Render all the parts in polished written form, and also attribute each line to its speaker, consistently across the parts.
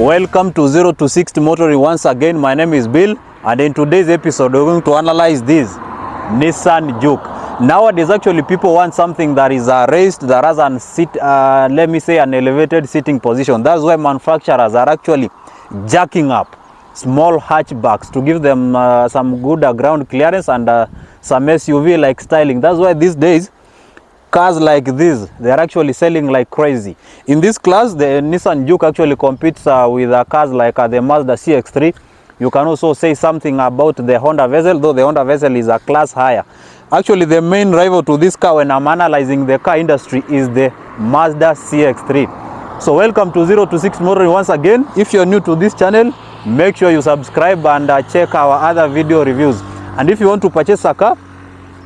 Speaker 1: Welcome to 0 to 60 Motoring once again. My name is Bill, and in today's episode we're going to analyze this Nissan Juke. Nowadays actually people want something that is raised, that has let me say an elevated sitting position. That's why manufacturers are actually jacking up small hatchbacks to give them some good ground clearance and some SUV like styling. That's why these days cars like this, they are actually selling like crazy. In this class, the Nissan Juke actually competes with cars like the Mazda CX-3. You can also say something about the Honda Vezel, though the Honda Vezel is a class higher. Actually, the main rival to this car when I'm analyzing the car industry is the Mazda CX-3. So welcome to 0 to 6 Motoring once again. If you're new to this channel, make sure you subscribe and check our other video reviews. And if you want to purchase a car,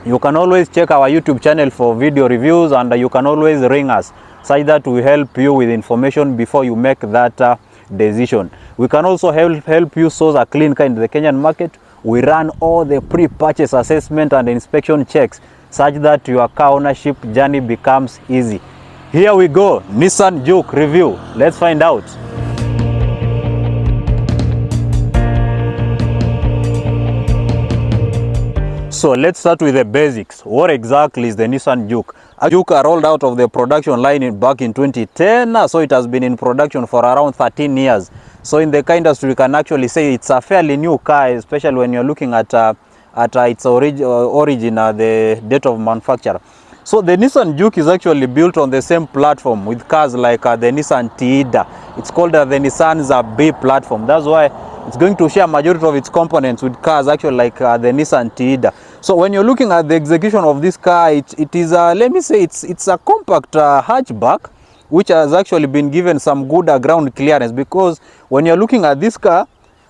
Speaker 1: you can always check our YouTube channel for video reviews, and you can always ring us such that we help you with information before you make that decision. We can also help you source a clean car in the Kenyan market. We run all the pre-purchase assessment and inspection checks such that your car ownership journey becomes easy. Here we go, Nissan Juke review. Let's find out. So let's start with the basics. What exactly is the Nissan Juke? A Juke rolled out of the production line back in 2010, so it has been in production for around 13 years. So in the car industry, we can actually say it's a fairly new car, especially when you're looking at its origin, the date of manufacture. So the Nissan Juke is actually built on the same platform with cars like the Nissan Tiida. It's called the Nissan's B platform. That's why it's going to share majority of its components with cars actually like the Nissan Tiida. So when you're looking at the execution of this car, it is let me say it's a compact hatchback which has actually been given some good ground clearance, because when you're looking at this car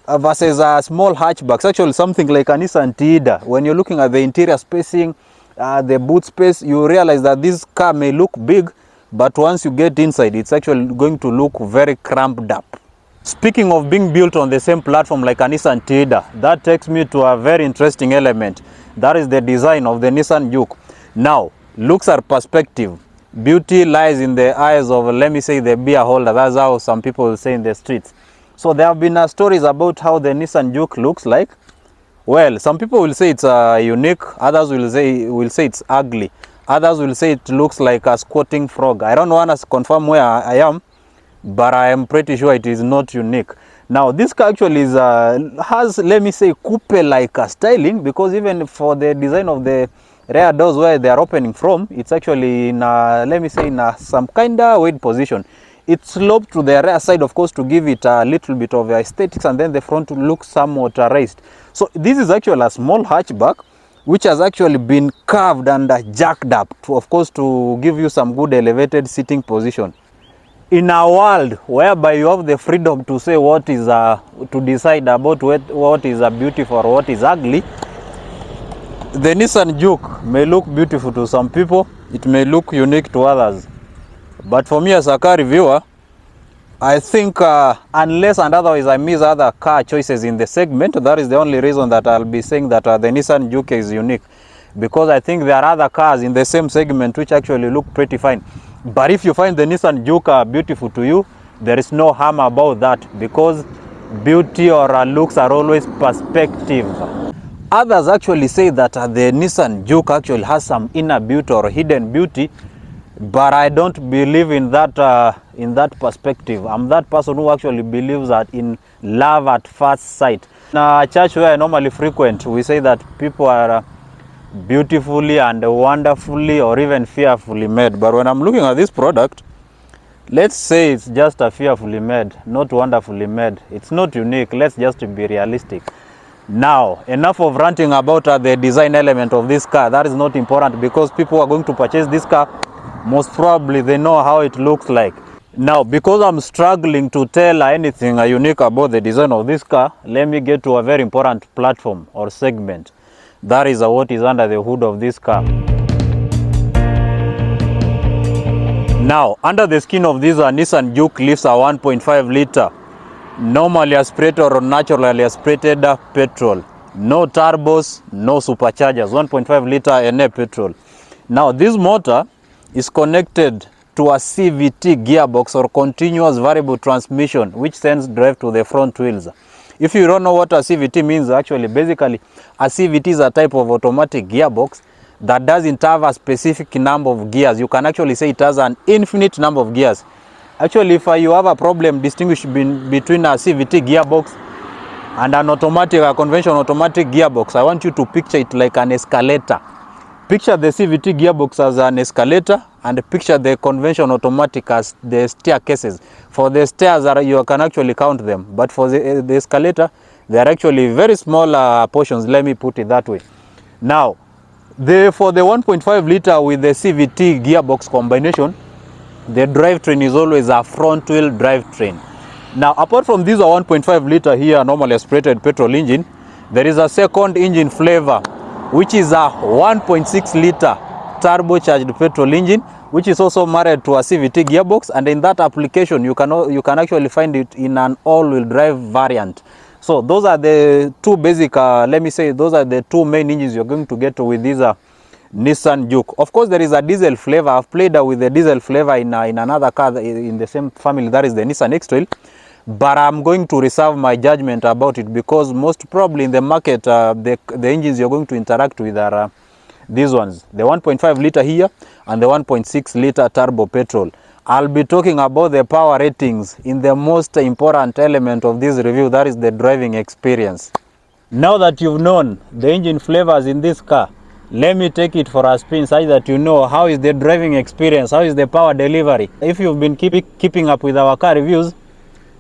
Speaker 1: versus a small hatchback, actually something like a Nissan Tiida, when you're looking at the interior spacing, the boot space, you realize that this car may look big, but once you get inside, it's actually going to look very cramped up. Speaking of being built on the same platform like a Nissan Tiida, that takes me to a very interesting element. That is the design of the Nissan Juke. Now, looks are perspective. Beauty lies in the eyes of, let me say, the beer holder. That's how some people say in the streets. So there have been stories about how the Nissan Juke looks like. Well, some people will say it's unique. Others will say it's ugly. Others will say it looks like a squatting frog. I don't want to confirm where I am, but I am pretty sure it is not unique. Now this car actually is has, let me say, coupe-like styling, because even for the design of the rear doors where they are opening from, it's actually in let me say, in some kind of weird position. It's sloped to the rear side, of course, to give it a little bit of aesthetics, and then the front looks somewhat raised. So this is actually a small hatchback which has actually been carved and jacked up to, of course, to give you some good elevated sitting position. In a world whereby you have the freedom to say what is to decide about what is beautiful or what is ugly, the Nissan Juke may look beautiful to some people, it may look unique to others. But for me as a car reviewer, I think unless and otherwise I miss other car choices in the segment, that is the only reason that I'll be saying that the Nissan Juke is unique. Because I think there are other cars in the same segment which actually look pretty fine. But if you find the Nissan Juke beautiful to you, there is no harm about that, because beauty or looks are always perspective. Others actually say that the Nissan Juke actually has some inner beauty or hidden beauty, but I don't believe in that perspective. I'm that person who actually believes that in love at first sight. In a church where I normally frequent, we say that people are beautifully and wonderfully or even fearfully made. But when I'm looking at this product, let's say it's just a fearfully made, not wonderfully made. It's not unique. Let's just be realistic. Now, enough of ranting about the design element of this car. That is not important, because people are going to purchase this car, most probably they know how it looks like. Now, because I'm struggling to tell anything unique about the design of this car, let me get to a very important platform or segment. That is what is under the hood of this car. Now, under the skin of this Nissan Juke lives a 1.5 liter normally aspirated or naturally aspirated petrol. No turbos, no superchargers, 1.5 liter NA petrol. Now, this motor is connected to a CVT gearbox or continuous variable transmission, which sends drive to the front wheels. If you don't know what a CVT means, actually, basically, a CVT is a type of automatic gearbox that doesn't have a specific number of gears. You can actually say it has an infinite number of gears. Actually, if you have a problem distinguishing between a CVT gearbox and an automatic, a conventional automatic gearbox, I want you to picture it like an escalator. Picture the CVT gearbox as an escalator and picture the conventional automatic as the staircases. For the stairs, you can actually count them, but for the escalator, they are actually very small portions. Let me put it that way. Now, for the 1.5 liter with the CVT gearbox combination, the drivetrain is always a front wheel drivetrain. Now, apart from this 1.5 liter here, normally aspirated petrol engine, there is a second engine flavor, which is a 1.6 liter turbocharged petrol engine, which is also married to a CVT gearbox. And in that application, you can actually find it in an all-wheel drive variant. So those are the two basic, let me say, those are the two main engines you're going to get with this Nissan Juke. Of course, there is a diesel flavor. I've played with the diesel flavor in another car in the same family, that is the Nissan X-Trail. But I'm going to reserve my judgment about it because most probably in the market, the engines you're going to interact with are these ones, the 1.5 liter here and the 1.6 liter turbo petrol. I'll be talking about the power ratings in the most important element of this review, that is the driving experience. Now that you've known the engine flavors in this car, let me take it for a spin such that you know how is the driving experience, how is the power delivery. If you've been keeping up with our car reviews,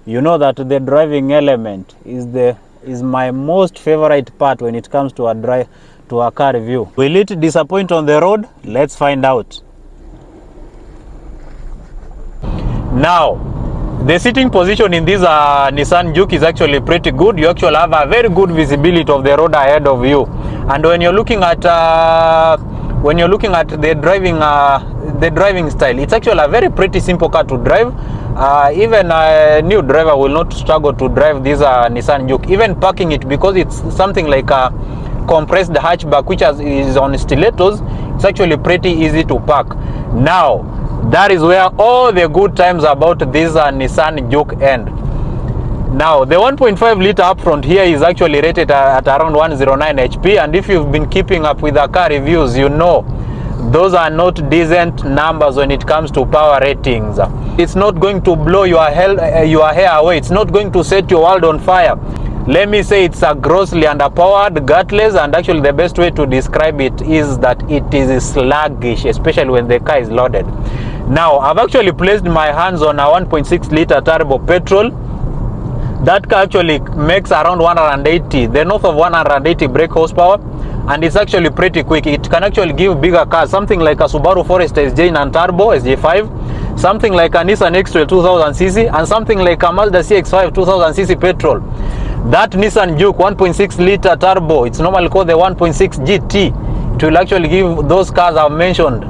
Speaker 1: you know that the driving element is my most favorite part when it comes to a car review. Will it disappoint on the road? Let's find out. Now, the sitting position in this Nissan Juke is actually pretty good. You actually have a very good visibility of the road ahead of you. And when you're looking at the driving style, it's actually a very pretty simple car to drive. Even a new driver will not struggle to drive this Nissan Juke. Even parking it, because it's something like a compressed hatchback which is on stilettos, it's actually pretty easy to park. Now, that is where all the good times about this Nissan Juke end. Now, the 1.5 liter up front here is actually rated at around 109 HP, and if you've been keeping up with the car reviews, you know those are not decent numbers when it comes to power ratings. It's not going to blow your hair away. It's not going to set your world on fire. Let me say it's a grossly underpowered, gutless, and actually the best way to describe it is that it is sluggish, especially when the car is loaded. Now, I've actually placed my hands on a 1.6 liter turbo petrol. That car actually makes around 180, the north of 180 brake horsepower, and it's actually pretty quick. It can actually give bigger cars, something like a Subaru Forester SJ non-turbo SJ5, something like a Nissan X-Trail 2000cc, and something like a Mazda CX-5 2000cc petrol. That Nissan Juke 1.6 liter turbo, it's normally called the 1.6 GT. It will actually give those cars I've mentioned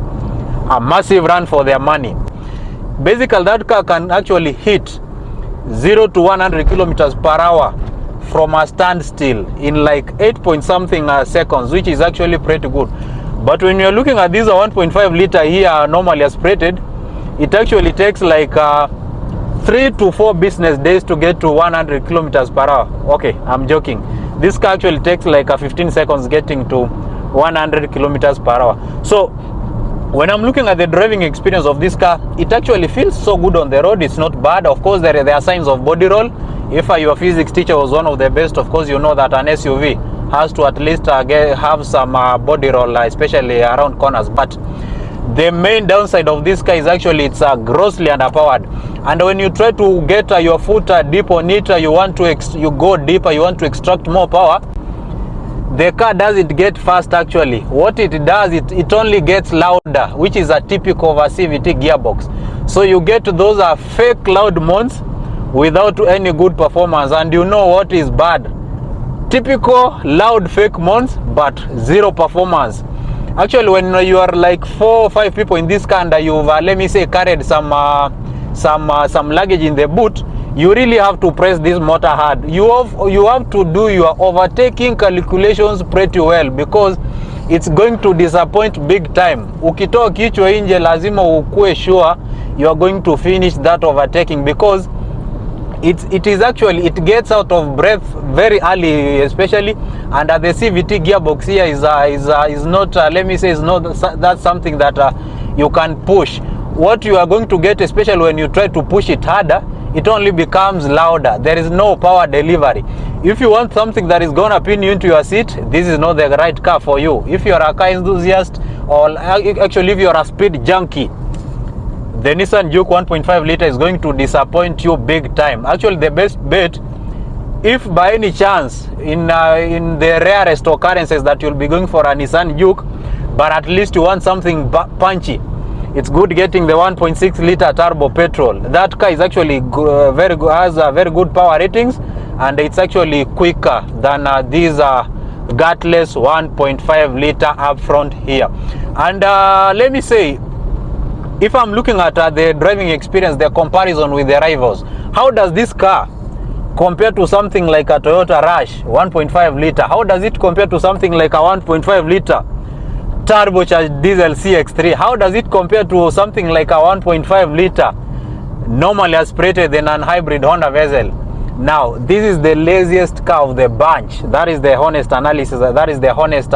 Speaker 1: a massive run for their money. Basically, that car can actually hit 0 to 100 kilometers per hour from a standstill in like 8 point something seconds, which is actually pretty good. But when you're looking at this 1.5 liter here, normally aspirated, it actually takes like 3 to 4 business days to get to 100 kilometers per hour. Okay, I'm joking. This car actually takes like 15 seconds getting to 100 kilometers per hour. So when I'm looking at the driving experience of this car, it actually feels so good on the road. It's not bad. Of course, there are signs of body roll. If your physics teacher was one of the best, of course, you know that an SUV has to at least have some body roll, especially around corners. But the main downside of this car is actually it's grossly underpowered. And when you try to get your foot deep on it, you go deeper, you want to extract more power, the car doesn't get fast actually. What it does, it only gets louder, which is a typical of a CVT gearbox. So you get those fake loud moans without any good performance, and you know what is bad. Typical loud fake moans, but zero performance. Actually, when you are like 4 or 5 people in this car and you've let me say carried some luggage in the boot, you really have to press this motor hard. You have to do your overtaking calculations pretty well, because it's going to disappoint big time. Ukitoa kichwa nje lazima ukue sure you are going to finish that overtaking, because it is actually, it gets out of breath very early, especially, and the CVT gearbox here is not let me say, is not that's something that you can push. What you are going to get, especially when you try to push it harder, it only becomes louder. There is no power delivery. If you want something that is gonna pin you into your seat, this is not the right car for you. If you are a car enthusiast, or actually if you are a speed junkie, the Nissan Juke 1.5 liter is going to disappoint you big time. Actually, the best bet, if by any chance, in the rarest occurrences that you'll be going for a Nissan Juke, but at least you want something punchy, it's good getting the 1.6 liter turbo petrol. That car is actually very good, has very good power ratings, and it's actually quicker than these gutless 1.5 liter up front here. And let me say, if I'm looking at the driving experience, the comparison with the rivals, how does this car compare to something like a Toyota Rush 1.5 liter? How does it compare to something like a 1.5 liter turbocharged diesel CX3? How does it compare to something like a 1.5 liter normally aspirated the non-hybrid Honda Vezel? Now, this is the laziest car of the bunch. That is the honest analysis. That is the honest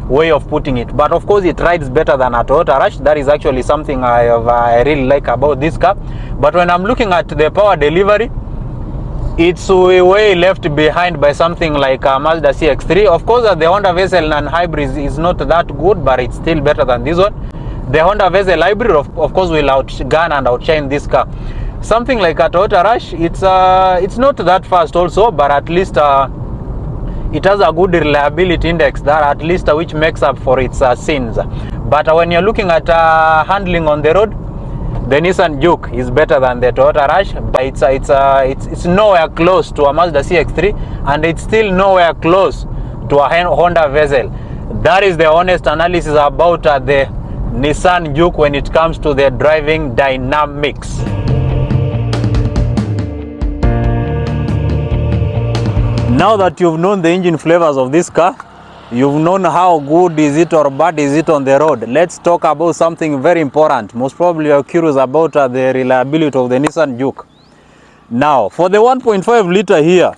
Speaker 1: way of putting it. But of course, it rides better than a Toyota Rush. That is actually something I really like about this car. But when I'm looking at the power delivery, it's way left behind by something like a Mazda CX-3. Of course, the Honda Vezel non-hybrid is not that good, but it's still better than this one. The Honda Vezel hybrid, of course, will outgun and outshine this car. Something like a Toyota Rush, it's not that fast also, but at least it has a good reliability index that at least which makes up for its sins. But when you're looking at handling on the road, the Nissan Juke is better than the Toyota Rush, but it's nowhere close to a Mazda CX-3, and it's still nowhere close to a Honda Vezel. That is the honest analysis about the Nissan Juke when it comes to the driving dynamics. Now that you've known the engine flavors of this car, you've known how good is it or bad is it on the road, let's talk about something very important. Most probably you're curious about the reliability of the Nissan Juke. Now, for the 1.5 liter here,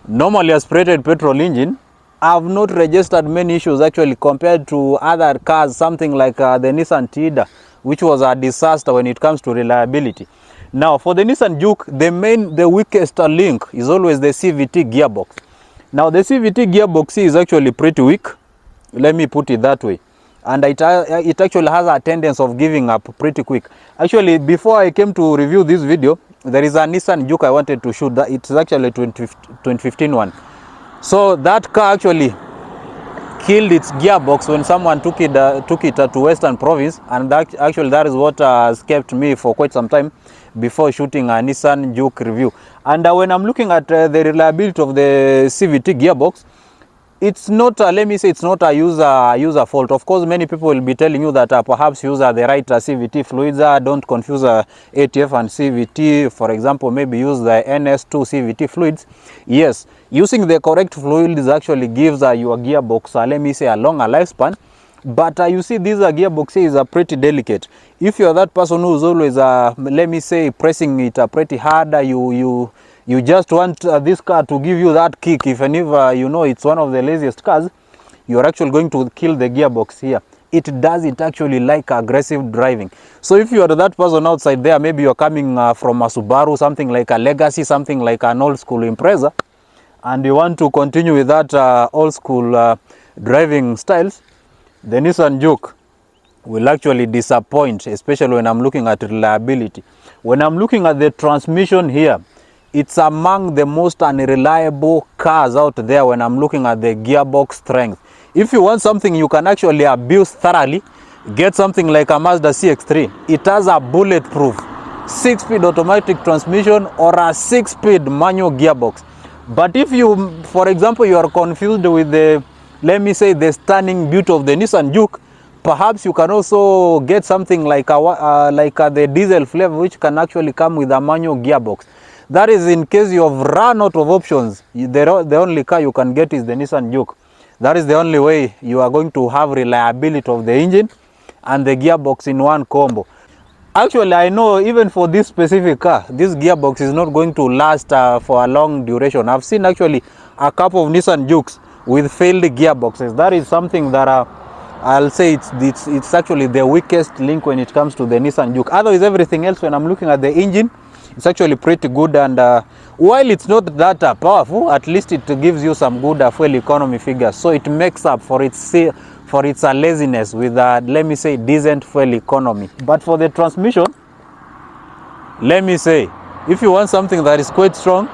Speaker 1: normally aspirated petrol engine, I've not registered many issues actually compared to other cars, something like the Nissan Tiida, which was a disaster when it comes to reliability. Now, for the Nissan Juke, the weakest link is always the CVT gearbox. Now, the CVT gearbox is actually pretty weak. Let me put it that way. And it actually has a tendency of giving up pretty quick. Actually, before I came to review this video, there is a Nissan Juke I wanted to shoot. It's actually a 2015 one. So that car actually killed its gearbox when someone took it to Western Province, and that is what has kept me for quite some time before shooting a Nissan Juke review. And when I'm looking at the reliability of the CVT gearbox, it's not let me say, it's not a user fault. Of course, many people will be telling you that perhaps use the right CVT fluids. Don't confuse ATF and CVT. For example, maybe use the NS2 CVT fluids. Yes, using the correct fluids actually gives your gearbox let me say a longer lifespan. But you see, these gearboxes are pretty delicate. If you're that person who's always let me say pressing it pretty hard, you just want this car to give you that kick, even if you know it's one of the laziest cars, you're actually going to kill the gearbox here. It actually like aggressive driving. So if you are that person outside there, maybe you're coming from a Subaru, something like a Legacy, something like an old school Impreza, and you want to continue with that old school driving styles, the Nissan Juke will actually disappoint, especially when I'm looking at reliability. When I'm looking at the transmission here, it's among the most unreliable cars out there when I'm looking at the gearbox strength. If you want something you can actually abuse thoroughly, get something like a Mazda CX-3. It has a bulletproof 6-speed automatic transmission or a 6-speed manual gearbox. But if you, for example, you are confused with the, let me say, the stunning beauty of the Nissan Juke, perhaps you can also get something like the diesel flavor, which can actually come with a manual gearbox. That is in case you have run out of options. The only car you can get is the Nissan Juke. That is the only way you are going to have reliability of the engine and the gearbox in one combo. Actually, I know even for this specific car, this gearbox is not going to last for a long duration. I've seen actually a couple of Nissan Jukes with failed gearboxes. That is something that I'll say it's actually the weakest link when it comes to the Nissan Juke. Otherwise, everything else, when I'm looking at the engine, it's actually pretty good. And while it's not that powerful, at least it gives you some good fuel economy figures. So it makes up for its laziness with let me say, decent fuel economy. But for the transmission, let me say, if you want something that is quite strong,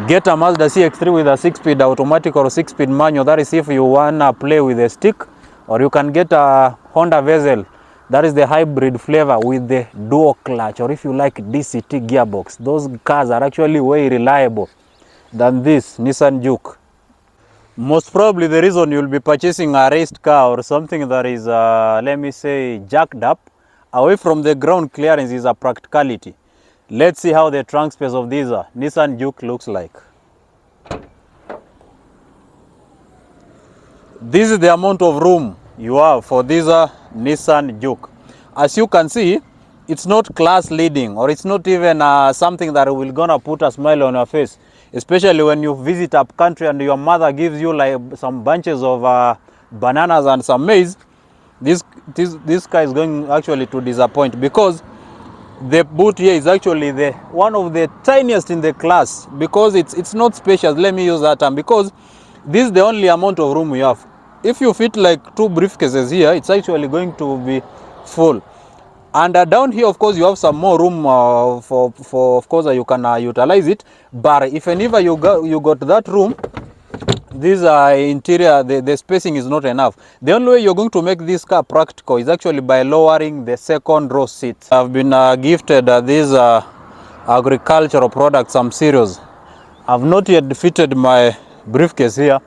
Speaker 1: get a Mazda CX-3 with a 6-speed automatic or 6-speed manual. That is if you want to play with a stick. Or you can get a Honda Vezel, that is the hybrid flavor with the dual clutch, or if you like, DCT gearbox. Those cars are actually way reliable than this Nissan Juke. Most probably the reason you'll be purchasing a raced car or something that is, let me say, jacked up away from the ground clearance is a practicality. Let's see how the trunk space of this Nissan Juke looks like. This is the amount of room you have for this Nissan Juke. As you can see, it's not class leading, or it's not even something that will gonna put a smile on your face, especially when you visit up country and your mother gives you like some bunches of bananas and some maize. This guy is going actually to disappoint, because the boot here is actually the one of the tiniest in the class, because it's not spacious. Let me use that term, because this is the only amount of room we have. If you fit like 2 briefcases here, it's actually going to be full. And down here, of course, you have some more room for of course, you can utilize it. But if ever you got that room, this interior, the spacing is not enough. The only way you're going to make this car practical is actually by lowering the second row seats. I've been gifted these agricultural products, some cereals. I've not yet fitted my briefcase here,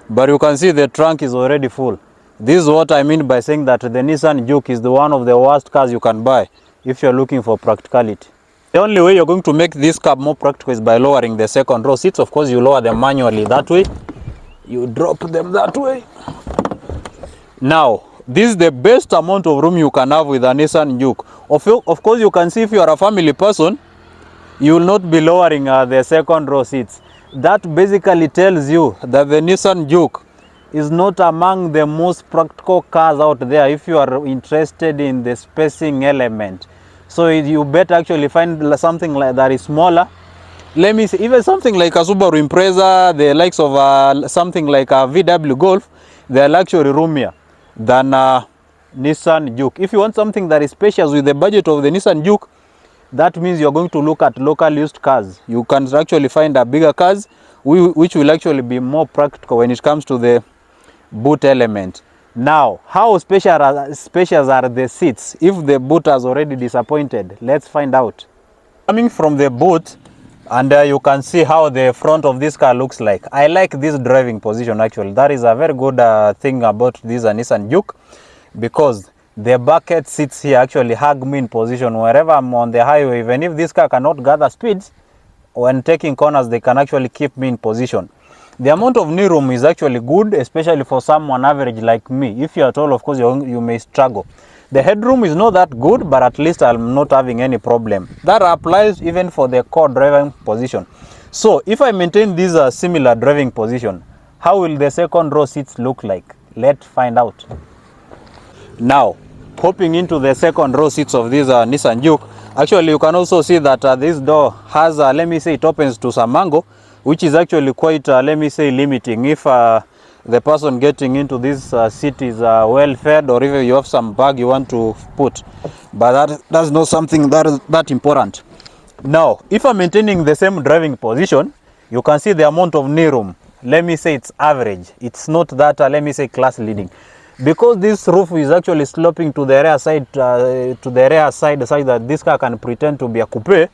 Speaker 1: but you can see the trunk is already full. This is what I mean by saying that the Nissan Juke is one of the worst cars you can buy if you're looking for practicality. The only way you're going to make this car more practical is by lowering the second row seats. Of course, you lower them manually that way. You drop them that way. Now, this is the best amount of room you can have with a Nissan Juke. Of course, you can see if you are a family person, you will not be lowering the second row seats. That basically tells you that the Nissan Juke is not among the most practical cars out there if you are interested in the spacing element. So you better actually find something like that is smaller. Let me say, even something like a Subaru Impreza, the likes of something like a VW Golf, they are luxury roomier than Nissan Juke. If you want something that is spacious with the budget of the Nissan Juke, that means you're going to look at local used cars. You can actually find bigger cars which will actually be more practical when it comes to the boot element. Now, how spacious are the seats if the boot has already disappointed? Let's find out. Coming from the boot, and you can see how the front of this car looks like. I like this driving position actually. That is a very good thing about this Nissan Juke, because the bucket seats here actually hug me in position wherever I'm on the highway. Even if this car cannot gather speeds, when taking corners, they can actually keep me in position. The amount of knee room is actually good, especially for someone average like me. If you're tall, of course, you may struggle. The headroom is not that good, but at least I'm not having any problem. That applies even for the core driving position. So if I maintain this similar driving position, how will the second row seats look like? Let's find out. Now, hopping into the second row seats of this Nissan Juke, actually you can also see that this door has, let me say, it opens to some angle, which is actually quite, let me say, limiting if the person getting into this seat is well fed, or if you have some bag you want to put. But that's not something that is that important. Now, if I'm maintaining the same driving position, you can see the amount of knee room. Let me say it's average. It's not that, let me say, class leading. Because this roof is actually sloping to the rear side, such that this car can pretend to be a coupe,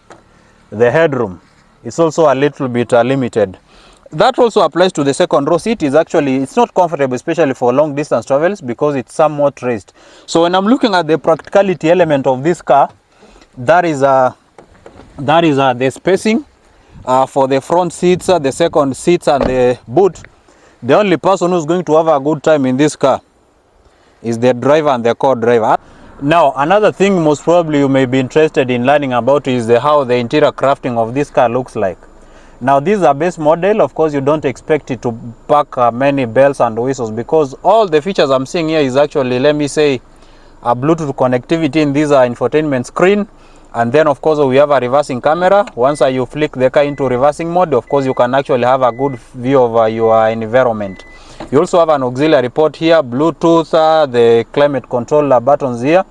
Speaker 1: the headroom is also a little bit limited. That also applies to the second row seat. It's not comfortable, especially for long distance travels, because it's somewhat raised. So when I'm looking at the practicality element of this car, that is the spacing for the front seats, the second seats, and the boot. The only person who's going to have a good time in this car is the driver and the co-driver. Now, another thing most probably you may be interested in learning about is how the interior crafting of this car looks like. Now, this is a base model. Of course, you don't expect it to pack many bells and whistles, because all the features I'm seeing here is actually, let me say, a Bluetooth connectivity in this infotainment screen. And then, of course, we have a reversing camera. Once you flick the car into reversing mode, of course, you can actually have a good view of your environment. You also have an auxiliary port here, Bluetooth, the climate control buttons here.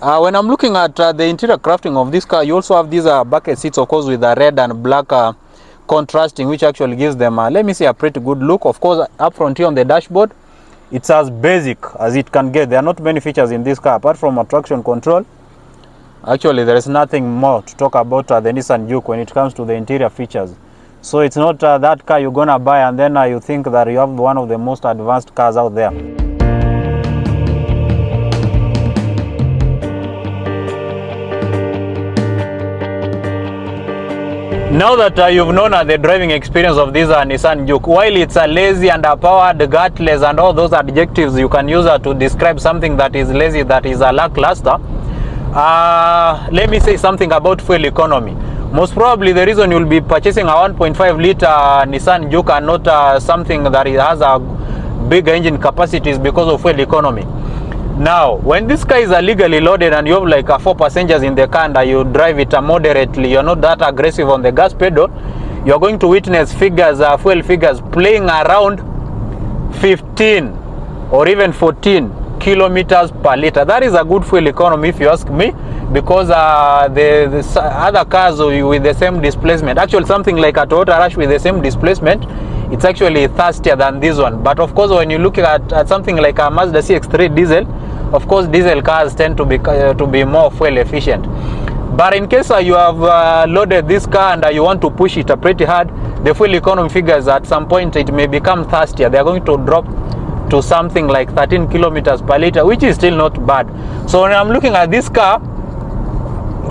Speaker 1: When I'm looking at the interior crafting of this car, you also have these bucket seats, of course, with the red and black contrasting, which actually gives them, let me say, a pretty good look. Of course, up front here on the dashboard, it's as basic as it can get. There are not many features in this car apart from a traction control. Actually, there is nothing more to talk about the Nissan Juke when it comes to the interior features. So it's not that car you're gonna buy and then you think that you have one of the most advanced cars out there. Now that you've known the driving experience of this Nissan Juke, while it's lazy and powered, gutless, and all those adjectives you can use to describe something that is lazy, that is lackluster, let me say something about fuel economy. Most probably the reason you'll be purchasing a 1.5 liter Nissan Juke and not something that has a big engine capacity is because of fuel economy. Now, when this car is legally loaded and you have like 4 passengers in the car and you drive it moderately, you're not that aggressive on the gas pedal, you're going to witness figures, fuel figures playing around 15 or even 14 kilometers per liter. That is a good fuel economy if you ask me, because the other cars with the same displacement, actually something like a Toyota Rush with the same displacement, it's actually thirstier than this one. But of course, when you look at something like a Mazda CX-3 diesel, of course diesel cars tend to be more fuel efficient. But in case you have loaded this car and you want to push it pretty hard, the fuel economy figures at some point it may become thirstier. They are going to drop to something like 13 kilometers per liter, which is still not bad. So when I'm looking at this car,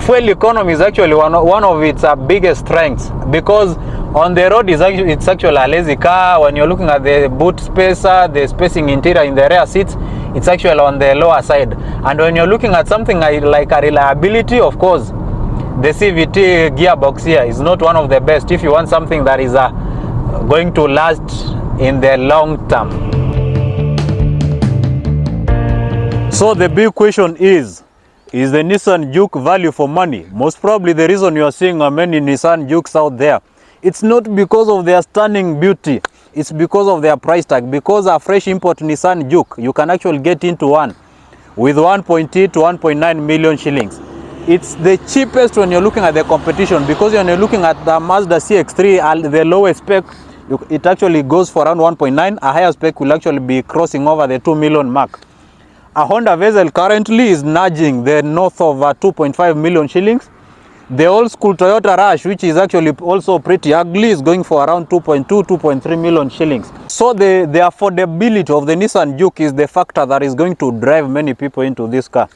Speaker 1: fuel economy is actually one of its biggest strengths, because on the road it's actually a lazy car. When you're looking at the boot space, the spacing interior in the rear seats, it's actually on the lower side. And when you're looking at something like a reliability, of course, the CVT gearbox here is not one of the best if you want something that is going to last in the long term. So the big question is the Nissan Juke value for money? Most probably the reason you are seeing many Nissan Jukes out there, it's not because of their stunning beauty, it's because of their price tag. Because a fresh import Nissan Juke, you can actually get into one with 1.8 to 1.9 million shillings. It's the cheapest when you're looking at the competition, because when you're looking at the Mazda CX-3, the lowest spec, it actually goes for around 1.9. A higher spec will actually be crossing over the 2 million mark. A Honda Vezel currently is nudging the north of 2.5 million shillings. The old school Toyota Rush, which is actually also pretty ugly, is going for around 2.2, 2.3 million shillings. So the affordability of the Nissan Juke is the factor that is going to drive many people into this car.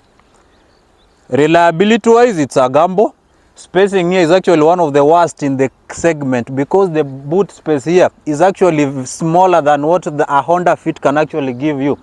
Speaker 1: Reliability wise, it's a gamble. Spacing here is actually one of the worst in the segment, because the boot space here is actually smaller than what a Honda Fit can actually give you.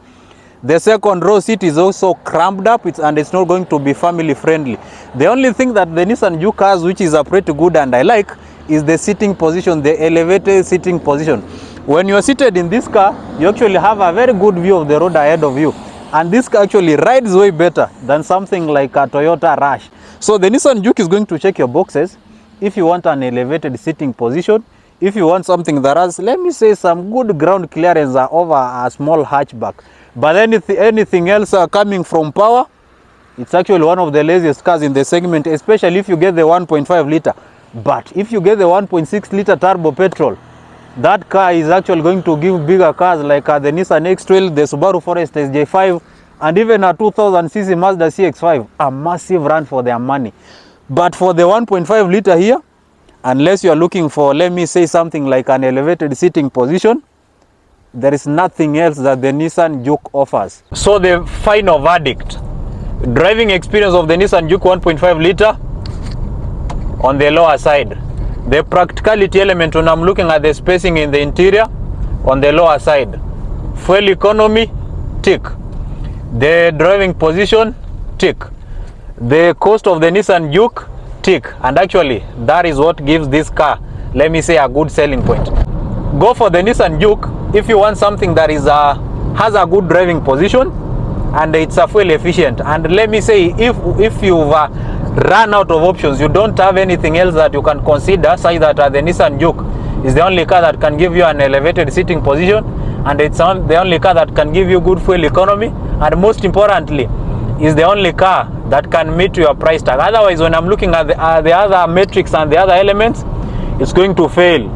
Speaker 1: The second row seat is also cramped up, and it's not going to be family friendly. The only thing that the Nissan Juke has, which is a pretty good and I like, is the sitting position, the elevated sitting position. When you are seated in this car, you actually have a very good view of the road ahead of you. And this car actually rides way better than something like a Toyota Rush. So the Nissan Juke is going to check your boxes. If you want an elevated sitting position, if you want something that has, let me say, some good ground clearance over a small hatchback. But anything else coming from power, it's actually one of the laziest cars in the segment, especially if you get the 1.5 liter. But if you get the 1.6 liter turbo petrol, that car is actually going to give bigger cars like the Nissan X-Trail, the Subaru Forester SJ5, and even a 2000cc Mazda CX-5, a massive run for their money. But for the 1.5 liter here, unless you are looking for, let me say, something like an elevated sitting position, there is nothing else that the Nissan Juke offers. So the final verdict: driving experience of the Nissan Juke 1.5 liter on the lower side. The practicality element, when I'm looking at the spacing in the interior, on the lower side. Fuel economy, tick. The driving position, tick. The cost of the Nissan Juke, tick. And actually, that is what gives this car, let me say, a good selling point. Go for the Nissan Juke if you want something that is has a good driving position and it's a fuel efficient. And let me say, if you've run out of options, you don't have anything else that you can consider, such that the Nissan Juke is the only car that can give you an elevated sitting position, and it's the only car that can give you good fuel economy, and most importantly, is the only car that can meet your price tag. Otherwise, when I'm looking at the other metrics and the other elements, it's going to fail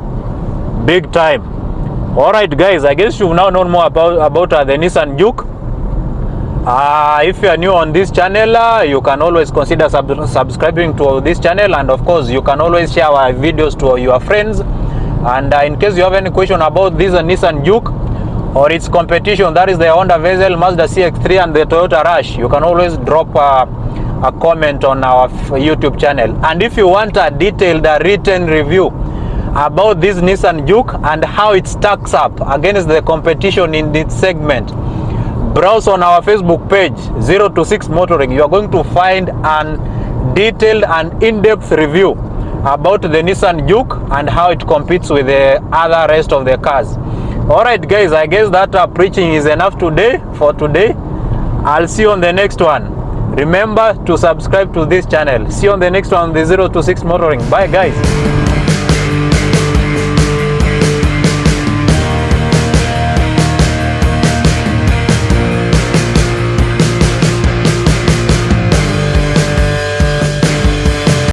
Speaker 1: big time. Alright guys, I guess you've now known more about the Nissan Juke. If you are new on this channel, you can always consider subscribing to this channel, and of course you can always share our videos to your friends. And in case you have any question about this Nissan Juke or its competition, that is the Honda Vezel, Mazda CX-3 and the Toyota Rush, you can always drop a comment on our YouTube channel. And if you want a detailed written review about this Nissan Juke and how it stacks up against the competition in this segment, browse on our Facebook page, 0 to 6 Motoring. You are going to find a detailed and in-depth review about the Nissan Juke and how it competes with the other rest of the cars. Alright guys, I guess that preaching is enough for today. I'll see you on the next one. Remember to subscribe to this channel. See you on the next one, the 0 to 6 Motoring. Bye guys.